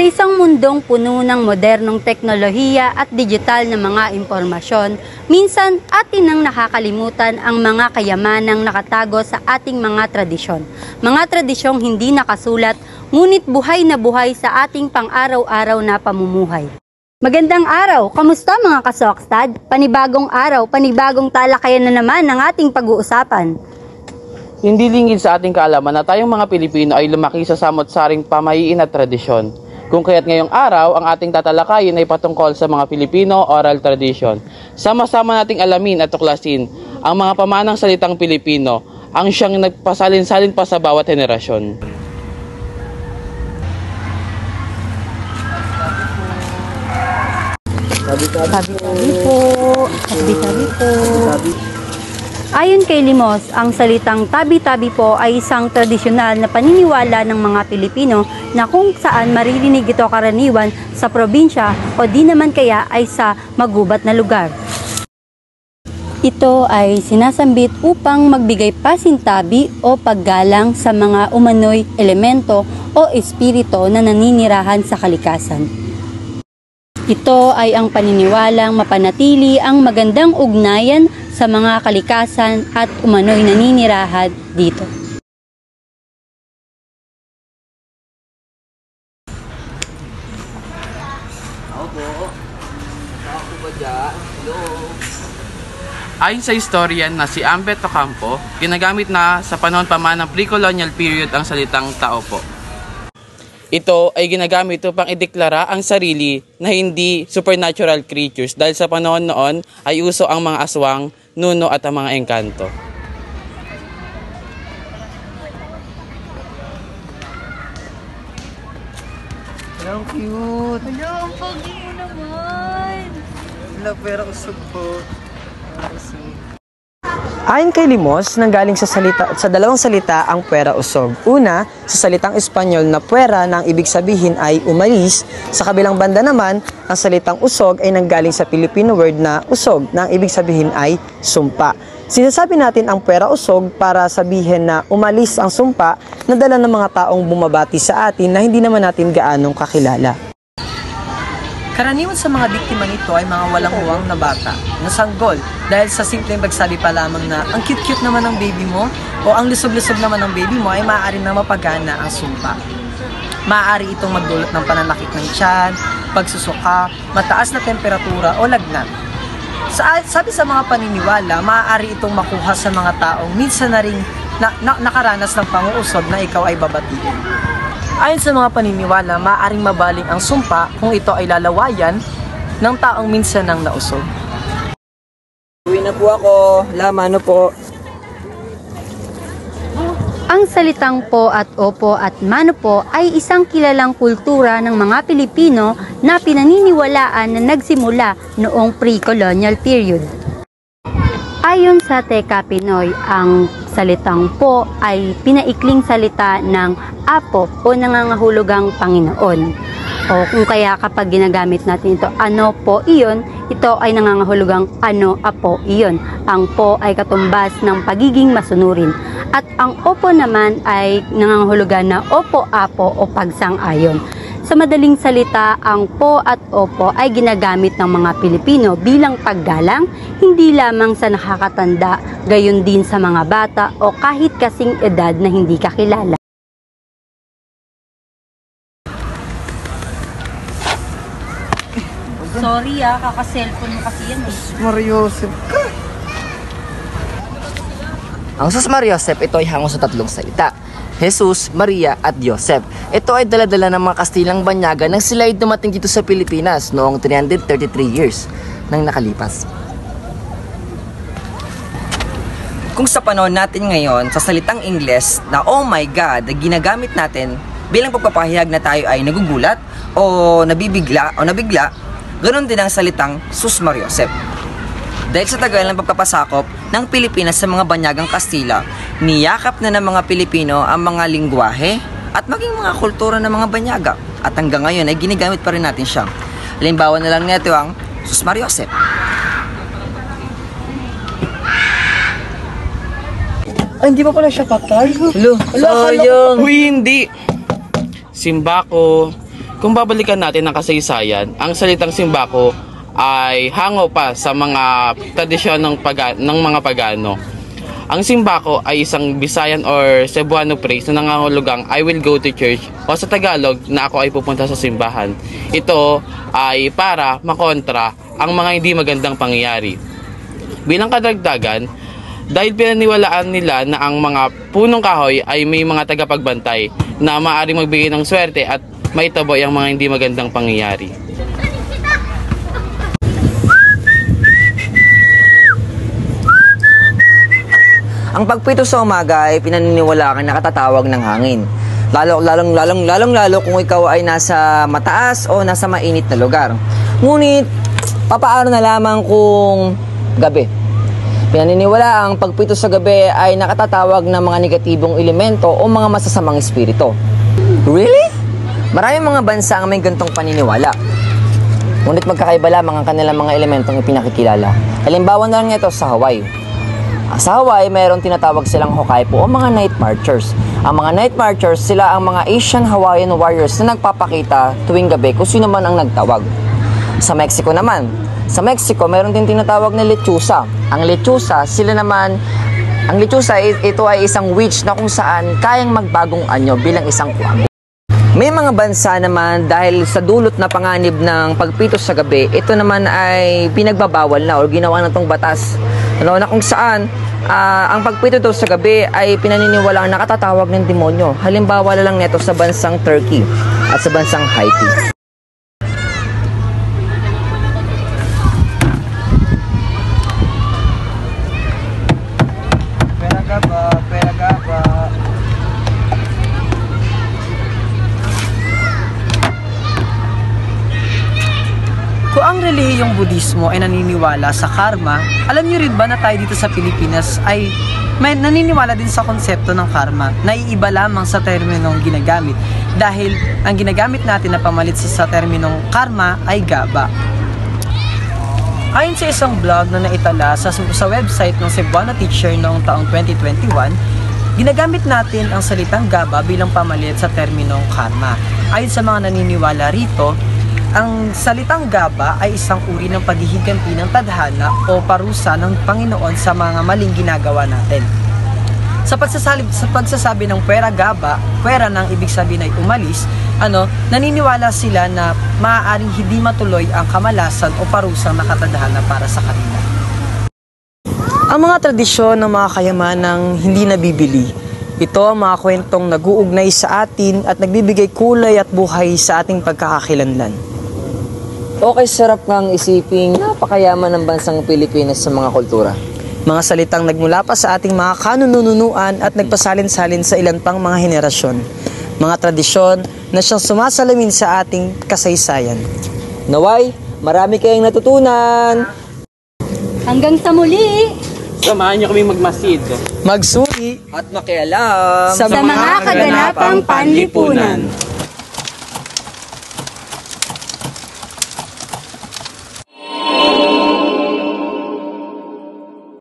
isang mundong puno ng modernong teknolohiya at digital na mga impormasyon, minsan atin nang nakakalimutan ang mga kayamanang nakatago sa ating mga tradisyon. Mga tradisyong hindi nakasulat, ngunit buhay na buhay sa ating pang-araw-araw na pamumuhay. Magandang araw! Kamusta mga kasokstad? Panibagong araw, panibagong talakayan na naman ng ating pag-uusapan. Hindi lingid sa ating kaalaman na tayong mga Pilipino ay lumaki sa samot-saring pamahiin at tradisyon. Kung kaya't ngayong araw, ang ating tatalakayin ay patungkol sa mga Filipino oral tradition. Sama-sama nating alamin at tuklasin ang mga pamanang salitang Pilipino, ang siyang nagpasalin-salin pa sa bawat henerasyon. Tabi-tabi po. Tabi-tabi po. Ayon kay Limos, ang salitang tabi-tabi po ay isang tradisyonal na paniniwala ng mga Pilipino na kung saan maririnig ito karaniwan sa probinsya o di naman kaya ay sa magubat na lugar. Ito ay sinasambit upang magbigay pasintabi o paggalang sa mga umano'y elemento o espirito na naninirahan sa kalikasan. Ito ay ang paniniwalang mapanatili ang magandang ugnayan sa mga kalikasan at umano'y naninirahan dito. Ayon sa historian na si Ambet Ocampo, ginagamit na sa panahon pa man ng pre-colonial period ang salitang tao po. Ito ay ginagamit upang ideklara ang sarili na hindi supernatural creatures dahil sa panahon noon ay uso ang mga aswang, nuno at ang mga engkanto. Hello, ang cute! Hello, ang pogi mo naman! Hello, pero usog po. Ayon kay Limos, nanggaling sa dalawang salita ang puwera usog. Una, sa salitang Espanyol na puwera na ang ibig sabihin ay umalis. Sa kabilang banda naman, ang salitang usog ay nanggaling sa Filipino word na usog na ang ibig sabihin ay sumpa. Sinasabi natin ang puwera usog para sabihin na umalis ang sumpa na dala ng mga taong bumabati sa atin na hindi naman natin gaanong kakilala. Karaniwan sa mga biktima nito ay mga walang huwang na bata, nasanggol dahil sa simpleng pagsabi pa lamang na ang cute-cute naman ng baby mo o ang lusog-lusog naman ng baby mo ay maaari na mapagana ang sumpa. Maaari itong magdulot ng pananakit ng tiyan, pagsusuka, mataas na temperatura o lagnat. Sabi sa mga paniniwala, maaari itong makuha sa mga taong minsan na ring nakaranas ng panguusog na ikaw ay babatiin. Ayon sa mga paniniwala, maaaring mabaling ang sumpa kung ito ay lalawayan ng taong minsan nang nausog. Uwi na po ako. Lamano po. Ang salitang po at opo at mano po ay isang kilalang kultura ng mga Pilipino na pinaniniwalaan na nagsimula noong pre-colonial period. Ayon sa Teka Pinoy, ang salitang po ay pinaikling salita ng apo o nangangahulugang Panginoon. O kung kaya kapag ginagamit natin ito, ano po iyon, ito ay nangangahulugang ano apo iyon. Ang po ay katumbas ng pagiging masunurin. At ang opo naman ay nangangahulugan na opo apo o pagsang-ayon. Sa madaling salita, ang po at opo ay ginagamit ng mga Pilipino bilang paggalang, hindi lamang sa nakakatanda, gayon din sa mga bata o kahit kasing edad na hindi kakilala. Sorry kaka-cellphone mo kasi yan eh. Mariosep ka. Ang Sus Mariosep, ito ay hango sa tatlong salita: Jesus, Maria at Joseph. Ito ay dala-dala ng mga Kastilang banyaga nang sila ay dumating dito sa Pilipinas noong 333 years nang nakalipas. Kung sa panahon natin ngayon, sa salitang Ingles na oh my God, na ginagamit natin bilang pagpapahayag na tayo ay nagugulat o nabibigla o nabigla, ganoon din ang salitang Sus Mariosep. Dahil sa tagal ng pagpapasakop ng Pilipinas sa mga banyagang Kastila, niyakap na ng mga Pilipino ang mga lingwahe at maging mga kultura ng mga banyaga. At hanggang ngayon ay ginagamit pa rin natin siya. Halimbawa na lang nito ang Sus Mariosep. Ay, hindi pa pala siya patay. Hello, sayang. Uy, hindi! Simbako, kung babalikan natin ang kasaysayan, ang salitang simbako ay hango pa sa mga tradisyon ng mga Pagano. Ang simbako ay isang Visayan or Cebuano phrase na nangangahulugang I will go to church o sa Tagalog na ako ay pupunta sa simbahan. Ito ay para makontra ang mga hindi magandang pangyayari. Bilang kadagdagan, dahil pinaniwalaan nila na ang mga punong kahoy ay may mga tagapagbantay na maaaring magbigay ng swerte at maitaboy ang mga hindi magandang pangyayari. Ang pagpito sa umaga ay pinaniniwalaan na nakatatawag ng hangin. Lalong kung ikaw ay nasa mataas o nasa mainit na lugar. Ngunit, papaano na lamang kung gabi? Pinaniniwala ang pagpito sa gabi ay nakatatawag ng mga negatibong elemento o mga masasamang espiritu. Really? Maraming mga bansa ang may gantong paniniwala. Ngunit magkakaiba lamang ang kanilang mga elementong ipinakikilala. Halimbawa na lang ito sa Hawaii. Sa Hawaii, mayroong tinatawag silang Hokkaipo o mga night marchers. Ang mga night marchers, sila ang mga Asian Hawaiian warriors na nagpapakita tuwing gabi kung sino man ang nagtawag. Sa Mexico naman, sa Mexico, mayroon din tinatawag na lechusa. Ang lechusa, ito ay isang witch na kung saan kayang magbagong anyo bilang isang kwabo. May mga bansa naman dahil sa dulot na panganib ng pagpito sa gabi, ito naman ay pinagbabawal na o ginawa na itong batas. Na kung saan ang pagpito daw sa gabi ay pinaniniwalaang nakatatawag ng demonyo. Halimbawa na lang nito sa bansang Turkey at sa bansang Haiti. Kung ang relihiyong Budismo ay naniniwala sa karma, alam niyo rin ba na tayo dito sa Pilipinas ay may naniniwala din sa konsepto ng karma na iiba lamang sa terminong ginagamit dahil ang ginagamit natin na pamalit sa terminong karma ay gaba. Ayon sa isang blog na naitala sa website ng Cebuano Teacher noong taong 2021, ginagamit natin ang salitang gaba bilang pamalit sa terminong karma. Ayon sa mga naniniwala rito, ang salitang gaba ay isang uri ng paghihiganti ng tadhana o parusa ng Panginoon sa mga maling ginagawa natin. Sa pagsasabi ng pwera gaba, pwera nang ibig sabihin ay umalis, naniniwala sila na maaaring hindi matuloy ang kamalasan o parusang nakatadhana para sa kanila. Ang mga tradisyon ng mga kayamanang hindi nabibili, ito ang mga kwentong nag-uugnay sa atin at nagbibigay kulay at buhay sa ating pagkakakilanlan. Okay, sarap kang isiping napakayaman ng bansang Pilipinas sa mga kultura. Mga salitang nagmula pa sa ating mga kanununuan at nagpasalin-salin sa ilan pang mga henerasyon. Mga tradisyon na siyang sumasalamin sa ating kasaysayan. Naway, marami kayong natutunan! Hanggang sa muli! Samahan niyo kami magmasid, Magsuri At makialam sa mga kaganapang panlipunan.